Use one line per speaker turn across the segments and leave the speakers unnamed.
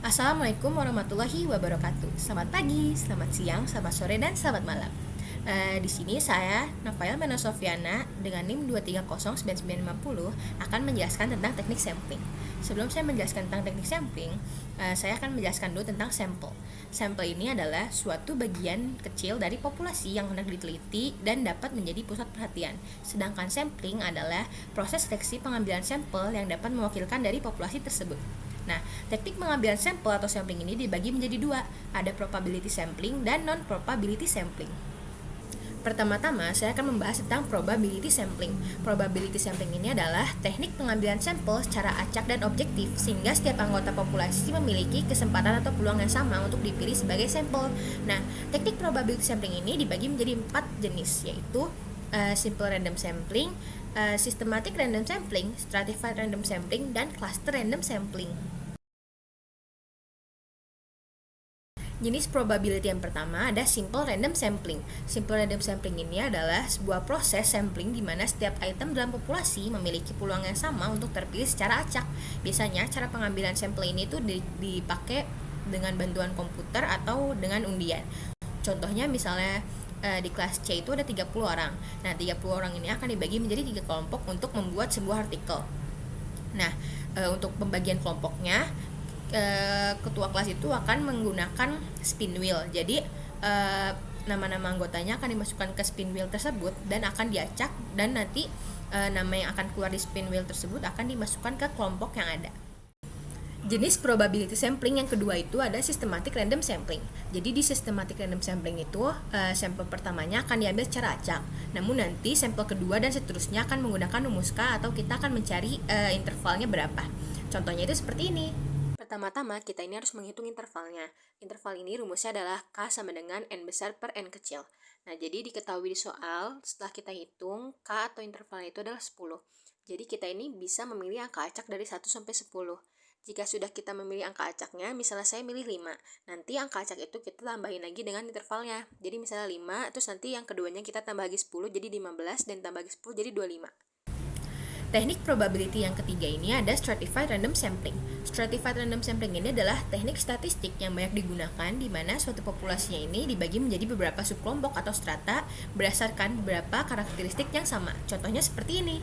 Assalamualaikum warahmatullahi wabarakatuh. Selamat pagi, selamat siang, selamat sore, dan selamat malam. Di sini saya, Novael Mena Sofiana, dengan NIM 2309950 akan menjelaskan tentang teknik sampling. Sebelum saya menjelaskan tentang teknik sampling, saya akan menjelaskan dulu tentang sampel. Sampel ini adalah suatu bagian kecil dari populasi yang hendak diteliti dan dapat menjadi pusat perhatian. Sedangkan sampling adalah proses seleksi pengambilan sampel yang dapat mewakilkan dari populasi tersebut. Nah, teknik pengambilan sampel atau sampling ini dibagi menjadi dua, ada probability sampling dan non-probability sampling. Pertama-tama, saya akan membahas tentang probability sampling. Probability sampling ini adalah teknik pengambilan sampel secara acak dan objektif, sehingga setiap anggota populasi memiliki kesempatan atau peluang yang sama untuk dipilih sebagai sampel. Nah, teknik probability sampling ini dibagi menjadi 4 jenis, yaitu simple random sampling, systematic random sampling, stratified random sampling, dan cluster random sampling. Jenis probability yang pertama ada simple random sampling. Simple random sampling ini adalah sebuah proses sampling di mana setiap item dalam populasi memiliki peluang yang sama untuk terpilih secara acak. Biasanya cara pengambilan sampel ini tuh dipakai dengan bantuan komputer atau dengan undian. Contohnya misalnya di kelas C itu ada 30 orang. Nah, 30 orang ini akan dibagi menjadi 3 kelompok untuk membuat sebuah artikel. Nah, untuk pembagian kelompoknya, ketua kelas itu akan menggunakan spin wheel. Jadi nama-nama anggotanya akan dimasukkan ke spin wheel tersebut dan akan diacak, dan nanti nama yang akan keluar di spin wheel tersebut akan dimasukkan ke kelompok yang ada. Jenis probability sampling yang kedua itu ada systematic random sampling. Jadi di systematic random sampling itu sampel pertamanya akan diambil secara acak. Namun nanti sampel kedua dan seterusnya akan menggunakan rumuska atau kita akan mencari intervalnya berapa. Contohnya itu seperti ini. Pertama-tama kita ini harus menghitung intervalnya. Interval ini rumusnya adalah K sama dengan N besar per N kecil. Nah, jadi diketahui di soal setelah kita hitung K atau intervalnya itu adalah 10. Jadi kita ini bisa memilih angka acak dari 1 sampai 10. Jika sudah kita memilih angka acaknya, misalnya saya milih 5, nanti angka acak itu kita tambahin lagi dengan intervalnya. Jadi misalnya 5, terus nanti yang keduanya kita tambah lagi 10 jadi 15, dan tambah lagi 10 jadi 25. Teknik probability yang ketiga ini ada stratified random sampling. Stratified random sampling ini adalah teknik statistik yang banyak digunakan di mana suatu populasinya ini dibagi menjadi beberapa subkelompok atau strata berdasarkan beberapa karakteristik yang sama. Contohnya seperti ini.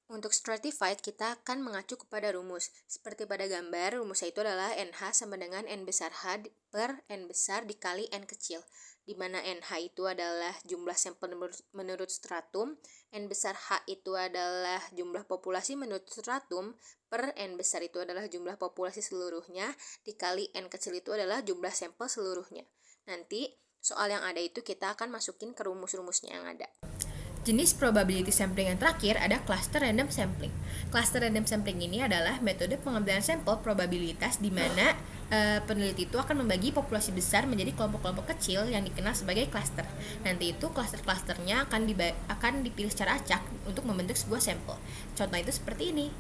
Untuk stratified, kita akan mengacu kepada rumus. Seperti pada gambar, rumusnya itu adalah NH sama dengan N besar H per N besar dikali N kecil, di mana NH itu adalah jumlah sampel menurut stratum, N besar H itu adalah jumlah populasi menurut stratum, per N besar itu adalah jumlah populasi seluruhnya, dikali N kecil itu adalah jumlah sampel seluruhnya. Nanti, soal yang ada itu kita akan masukin ke rumus-rumusnya yang ada. Jenis probability sampling yang terakhir ada cluster random sampling. Cluster random sampling ini adalah metode pengambilan sampel probabilitas di mana peneliti itu akan membagi populasi besar menjadi kelompok-kelompok kecil yang dikenal sebagai cluster. Nanti itu cluster-clusternya akan dipilih secara acak untuk membentuk sebuah sampel. Contoh itu seperti ini.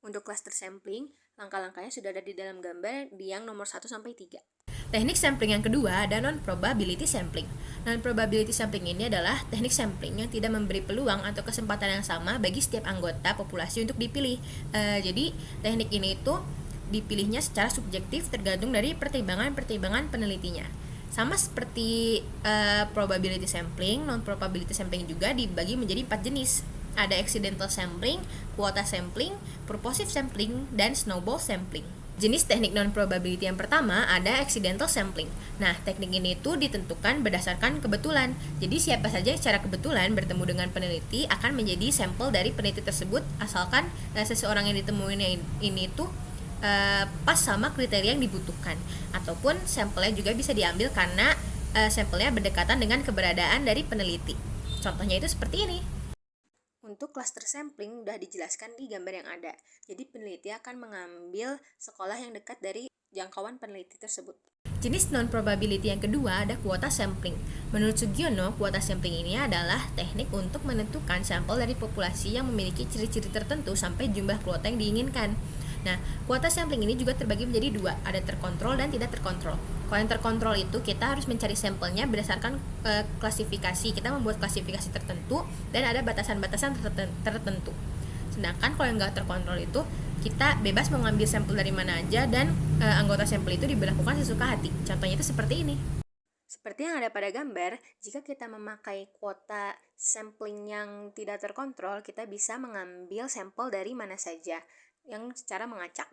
Untuk cluster sampling, langkah-langkahnya sudah ada di dalam gambar di yang nomor 1 sampai 3. Teknik sampling yang kedua ada non-probability sampling. Non-probability sampling ini adalah teknik sampling yang tidak memberi peluang atau kesempatan yang sama bagi setiap anggota populasi untuk dipilih. Jadi teknik ini itu dipilihnya secara subjektif tergantung dari pertimbangan-pertimbangan penelitinya. Sama seperti probability sampling, non-probability sampling juga dibagi menjadi 4 jenis. Ada accidental sampling, quota sampling, purposive sampling, dan snowball sampling. Jenis teknik non-probability yang pertama ada accidental sampling. Nah, teknik ini itu ditentukan berdasarkan kebetulan. Jadi siapa saja yang secara kebetulan bertemu dengan peneliti akan menjadi sampel dari peneliti tersebut, asalkan seseorang yang ditemuin ini itu pas sama kriteria yang dibutuhkan. Ataupun sampelnya juga bisa diambil karena sampelnya berdekatan dengan keberadaan dari peneliti. Contohnya itu seperti ini. Untuk cluster sampling sudah dijelaskan di gambar yang ada. Jadi peneliti akan mengambil sekolah yang dekat dari jangkauan peneliti tersebut. Jenis non-probability yang kedua ada kuota sampling. Menurut Sugiono, kuota sampling ini adalah teknik untuk menentukan sampel dari populasi yang memiliki ciri-ciri tertentu sampai jumlah kuota yang diinginkan. Nah, kuota sampling ini juga terbagi menjadi dua, ada terkontrol dan tidak terkontrol. Kalau yang terkontrol itu kita harus mencari sampelnya berdasarkan klasifikasi, kita membuat klasifikasi tertentu dan ada batasan-batasan tertentu. Sedangkan kalau yang nggak terkontrol itu kita bebas mau ngambil sampel dari mana aja dan anggota sampel itu diberlakukan sesuka hati. Contohnya itu seperti ini. Seperti yang ada pada gambar, jika kita memakai kuota sampling yang tidak terkontrol, kita bisa mengambil sampel dari mana saja yang secara mengacak.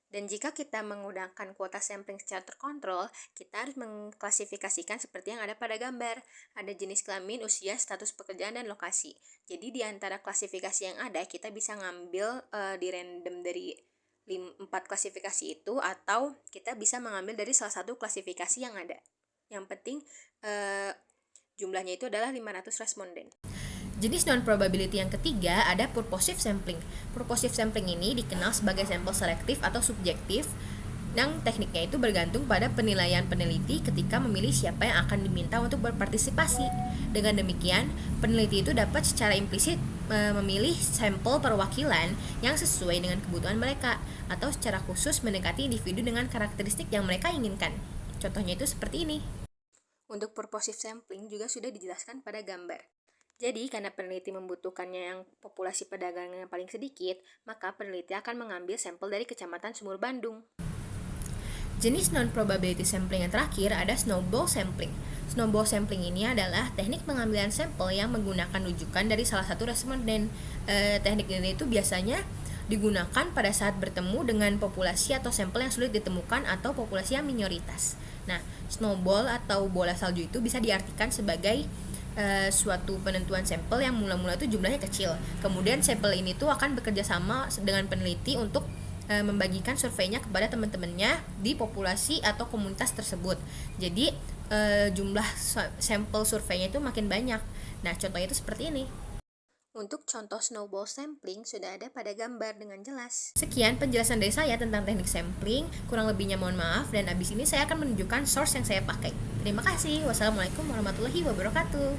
Dan jika kita menggunakan kuota sampling secara terkontrol, kita harus mengklasifikasikan seperti yang ada pada gambar. Ada jenis kelamin, usia, status pekerjaan, dan lokasi. Jadi di antara klasifikasi yang ada, kita bisa ngambil di random dari 4 klasifikasi itu, atau kita bisa mengambil dari salah satu klasifikasi yang ada. Yang penting jumlahnya itu adalah 500 responden. Jenis non-probability yang ketiga ada purposive sampling. Purposive sampling ini dikenal sebagai sampel selektif atau subjektif, yang tekniknya itu bergantung pada penilaian peneliti ketika memilih siapa yang akan diminta untuk berpartisipasi. Dengan demikian, peneliti itu dapat secara implisit memilih sampel perwakilan yang sesuai dengan kebutuhan mereka, atau secara khusus mendekati individu dengan karakteristik yang mereka inginkan. Contohnya itu seperti ini. Untuk purposive sampling juga sudah dijelaskan pada gambar. Jadi, karena peneliti membutuhkannya yang populasi pedagang yang paling sedikit, maka peneliti akan mengambil sampel dari Kecamatan Sumur Bandung. Jenis non-probability sampling yang terakhir ada snowball sampling. Snowball sampling ini adalah teknik pengambilan sampel yang menggunakan rujukan dari salah satu responden. Teknik ini itu biasanya digunakan pada saat bertemu dengan populasi atau sampel yang sulit ditemukan atau populasi yang minoritas. Nah, snowball atau bola salju itu bisa diartikan sebagai suatu penentuan sampel yang mula-mula itu jumlahnya kecil. Kemudian sampel ini tuh akan bekerja sama dengan peneliti untuk membagikan surveinya kepada teman-temannya di populasi atau komunitas tersebut. Jadi jumlah sampel surveinya itu makin banyak. Nah, contohnya itu seperti ini. Untuk contoh snowball sampling sudah ada pada gambar dengan jelas. Sekian penjelasan dari saya tentang teknik sampling. Kurang lebihnya mohon maaf, dan abis ini saya akan menunjukkan source yang saya pakai. Terima kasih. Wassalamualaikum warahmatullahi wabarakatuh.